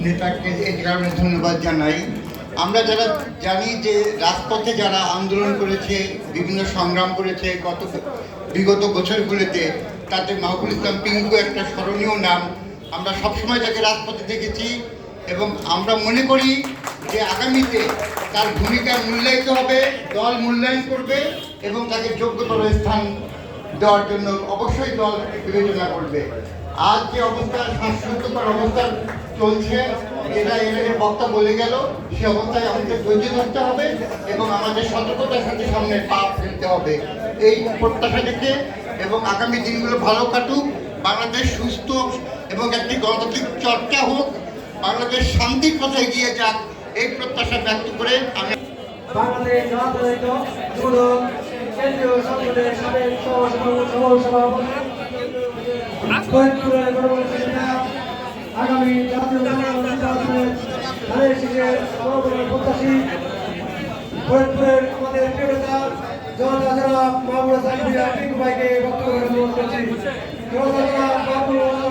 নেতাকে এই কারণে ধন্যবাদ জানাই। আমরা যারা জানি যে রাজপথে যারা আন্দোলন করেছে, বিভিন্ন সংগ্রাম করেছে বিগত বছরগুলিতে, তাতে মাহবুবুল ইসলাম পিঙ্কু একটা স্মরণীয় নাম। আমরা সবসময় তাকে রাজপথে দেখেছি এবং আমরা মনে করি যে আগামীতে তার ভূমিকা মূল্যায়িত হবে, দল মূল্যায়ন করবে এবং তাকে যোগ্যতর স্থান দেওয়ার জন্য অবশ্যই দল বিবেচনা করবে। আজ যে অবস্থা, শ্বাসরুদ্ধকর অবস্থা চলছে, এটা এর বক্তা বলে গেল, সে অবস্থায় আমাদের ধৈর্য ধরতে হবে এবং আমাদের সতর্কতার সাথে সামনে পা ফেলতে হবে এই প্রত্যাশা থেকে। এবং আগামী দিনগুলো ভালো কাটুক, বাংলাদেশ সুস্থ এবং একটি গণতান্ত্রিক চর্চা হোক, বাংলাদেশ শান্তির পথে এগিয়ে যাক, এই প্রত্যাশা ব্যক্ত করে আমি বাংলাদেশ জাতীয়তাবাদী যুবদল কেন্দ্রীয় সংসদের সাবেক সভাপতি ফরিদপুরের গণপতি নেতা, আগামী জাতীয় নির্বাচনের ধানের শীষের গণপতির প্রত্যাশী, ফরিদপুরের আমাদের প্রিয় নেতা জনতা জনাব মাহবুবুল হাসান পিঙ্কু ভাইকে বক্তব্য অনুরোধ করছি। জনতা জনাব মাহবুবুল